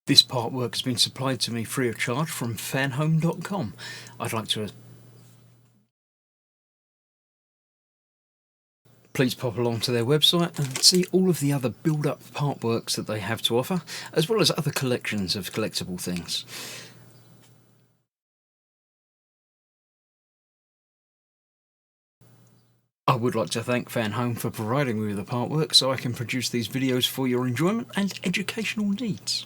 This part work has been supplied to me free of charge from Fanhome.com. I'd like to please pop along to their website and see all of the other build-up part works that they have to offer, as well as other collections of collectible things. I would like to thank Fanhome for providing me with the part work so I can produce these videos for your enjoyment and educational needs.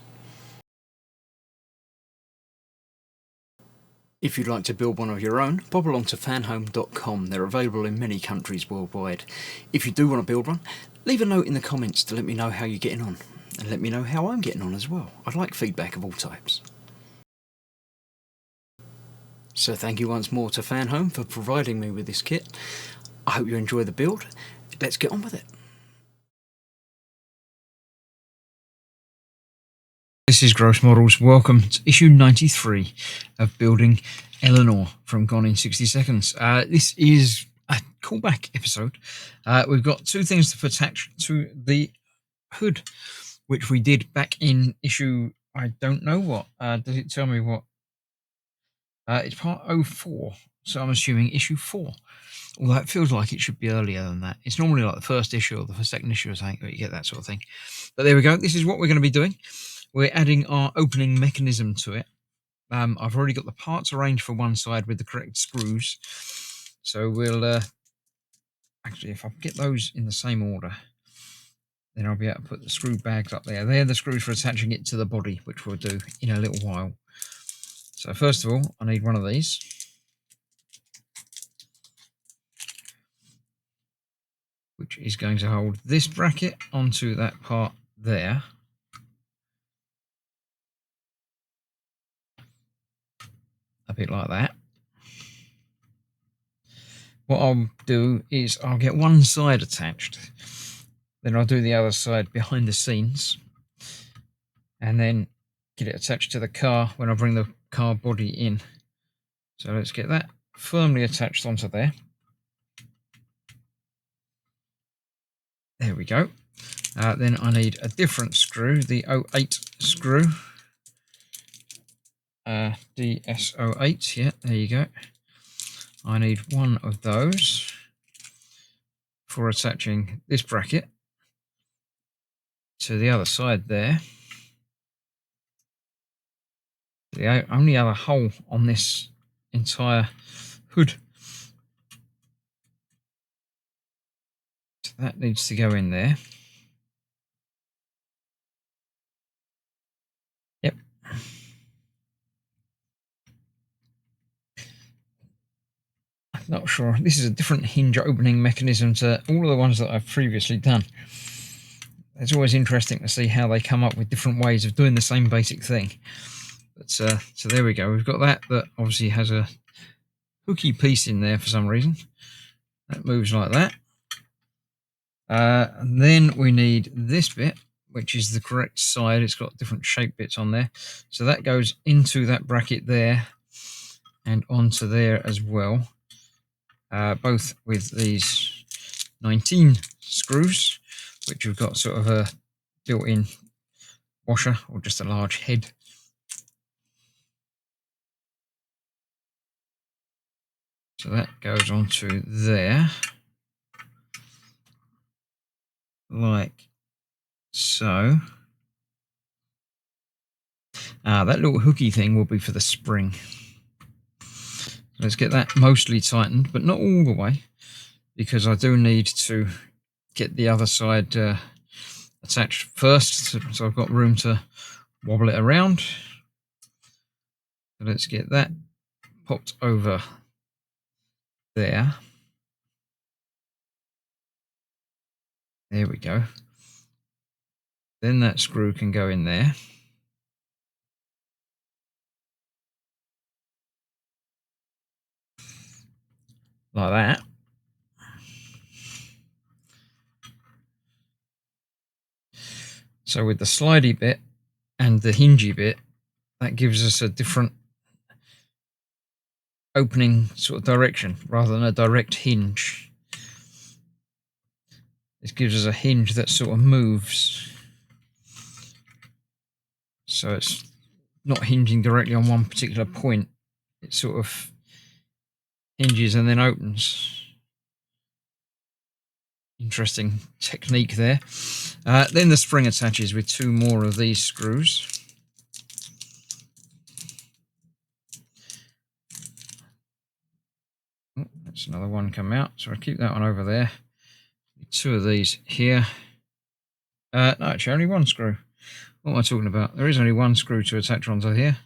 If you'd like to build one of your own, pop along to fanhome.com. They're available in many countries worldwide. If you do want to build one, leave a note in the comments to let me know how you're getting on, and let me know how I'm getting on as well. I'd like feedback of all types. So thank you once more to Fanhome for providing me with this kit. I hope you enjoy the build. Let's get on with it. This is Gross Models. Welcome to issue 93 of Building Eleanor from Gone in 60 Seconds. This is a callback episode. We've got two things to attach to the hood, which we did back in issue, I don't know what. Does it tell me what? It's part 04, so I'm assuming issue 4. Although it feels like it should be earlier than that. It's normally like the first issue or the second issue or something, but you get that sort of thing. But there we go. This is what we're going to be doing. We're adding our opening mechanism to it. I've already got the parts arranged for one side with the correct screws. So we'll... actually, if I get those in the same order, then I'll be able to put the screw bags up there. They're the screws for attaching it to the body, which we'll do in a little while. So first of all, I need one of these. Which is going to hold this bracket onto that part there. A bit like that. What I'll do is I'll get one side attached, then I'll do the other side behind the scenes, and then get it attached to the car when I bring the car body in. So let's get that firmly attached onto there. There we go. Then I need a different screw, the 08 screw. DS08, yeah, there you go. I need one of those for attaching this bracket to the other side there. The only other hole on this entire hood. So that needs to go in there. Yep. I'm not sure. This is a different hinge opening mechanism to all of the ones that I've previously done. It's always interesting to see how they come up with different ways of doing the same basic thing. But so there we go. We've got that obviously has a hooky piece in there for some reason. That moves like that. And then we need this bit, which is the correct side. It's got different shape bits on there. So that goes into that bracket there and onto there as well. Both with these 19 screws, which have got sort of a built-in washer or just a large head. So that goes onto there, like so. That little hooky thing will be for the spring. Let's get that mostly tightened, but not all the way, because I do need to get the other side attached first, so I've got room to wobble it around. So let's get that popped over there. There we go. Then that screw can go in there. Like that. So with the slidey bit and the hingey bit, that gives us a different opening sort of direction rather than a direct hinge. This gives us a hinge that sort of moves. so it's not hinging directly on one particular point. It sort of hinges and then opens. Interesting technique there. Then the spring attaches with 2 more of these screws. Oh, that's another one come out, so I'll keep that one over there. 2 of these here. No, actually only 1 screw. What am I talking about? There is only 1 screw to attach onto here,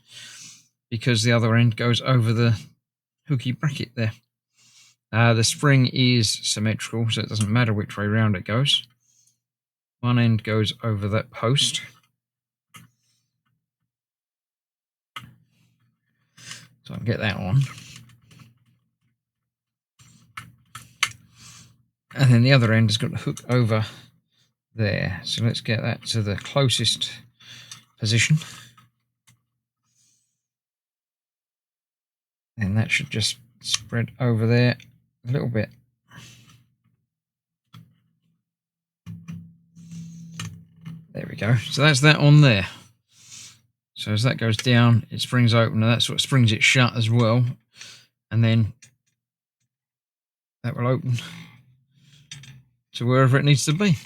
because the other end goes over the hooky bracket there. The spring is symmetrical, so it doesn't matter which way round it goes. One end goes over that post. So I can get that on. And then the other end has got to hook over there. So let's get that to the closest position. And that should just spread over there a little bit. There we go. So that's that on there. So as that goes down, it springs open, and that's what springs it shut as well. And then that will open to wherever it needs to be.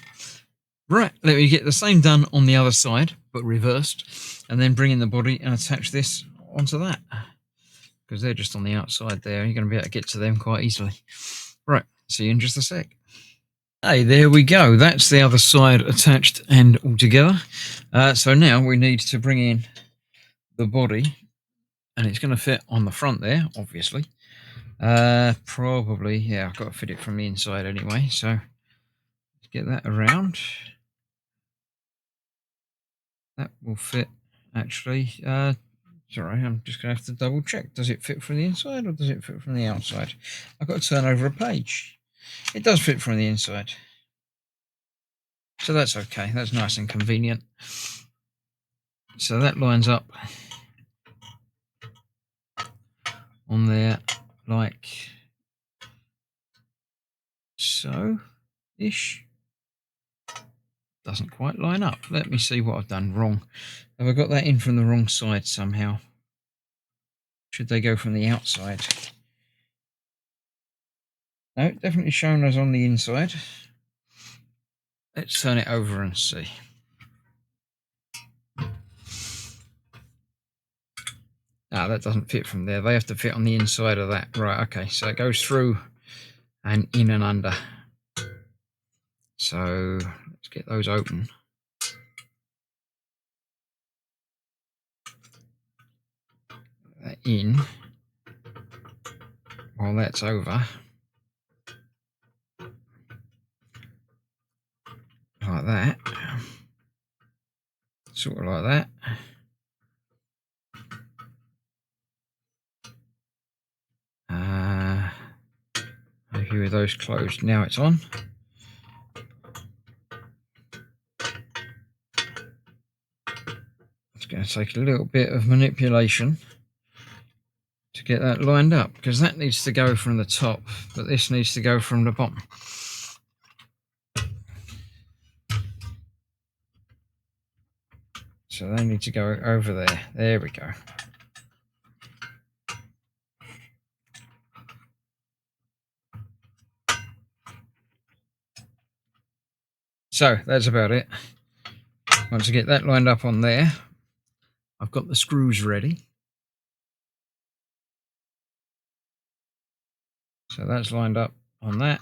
Right, let me get the same done on the other side, but reversed, and then bring in the body and attach this onto that, because they're just on the outside there. You're going to be able to get to them quite easily. Right, see you in just a sec. Hey, there we go. That's the other side attached and all together. So now we need to bring in the body, and it's going to fit on the front there, obviously. Probably, yeah, I've got to fit it from the inside anyway, so let's get that around. That will fit, actually. Sorry, I'm just going to have to double check. Does it fit from the inside or does it fit from the outside? I've got to turn over a page. It does fit from the inside. So that's okay. That's nice and convenient. So that lines up on there like so-ish. Doesn't quite line up. Let me see what I've done wrong. Have I got that in from the wrong side somehow? Should they go from the outside? No, definitely shown as on the inside. Let's turn it over and see. Ah, that doesn't fit from there. They have to fit on the inside of that. Right, okay. So it goes through and in and under. So let's get those open. That in while that's over. Like that. Sort of like that. A few of those closed. Now it's on. It's going to take a little bit of manipulation to get that lined up, because that needs to go from the top, but this needs to go from the bottom. So they need to go over there. There we go. So that's about it. Once I get that lined up on there, I've got the screws ready. So that's lined up on that.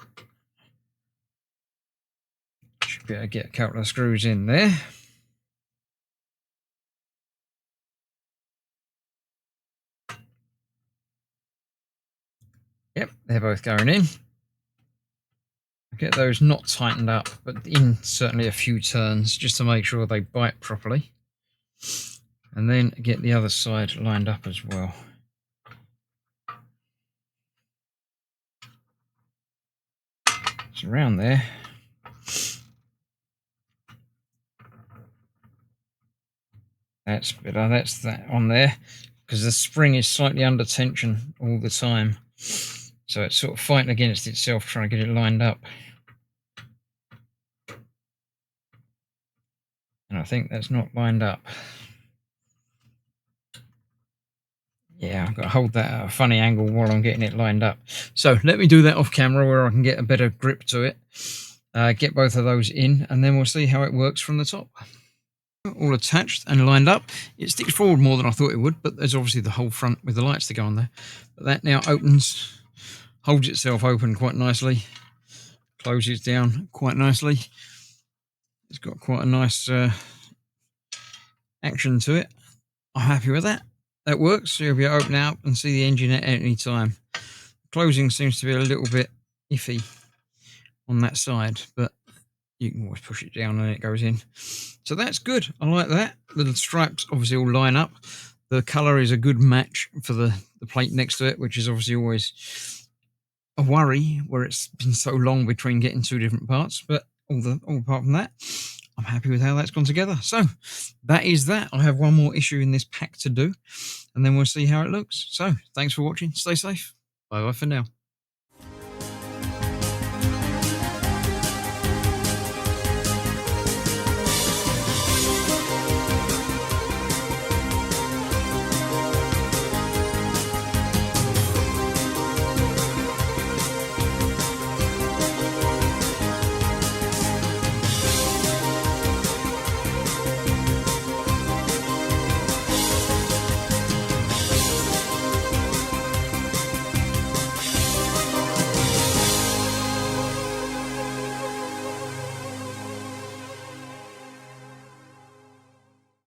Should be able to get a couple of screws in there. Yep, they're both going in. Get those not tightened up, but in certainly a few turns, just to make sure they bite properly. And then get the other side lined up as well. It's around there. That's better. That's that on there, because the spring is slightly under tension all the time. So it's sort of fighting against itself, trying to get it lined up. And I think that's not lined up. Yeah, I've got to hold that at a funny angle while I'm getting it lined up. So let me do that off camera where I can get a better grip to it. Get both of those in, and then we'll see how it works from the top. All attached and lined up. It sticks forward more than I thought it would, but there's obviously the whole front with the lights to go on there. But that now opens, holds itself open quite nicely, closes down quite nicely. It's got quite a nice action to it. I'm happy with that. That works. So you'll be able to open it up and see the engine at any time. Closing seems to be a little bit iffy on that side, but you can always push it down and it goes in. So that's good. I like that. The stripes obviously all line up. The colour is a good match for the plate next to it, which is obviously always a worry where it's been so long between getting two different parts. But all apart from that, I'm happy with how that's gone together. So that is that. I have one more issue in this pack to do, and then we'll see how it looks. So thanks for watching. Stay safe. Bye bye for now.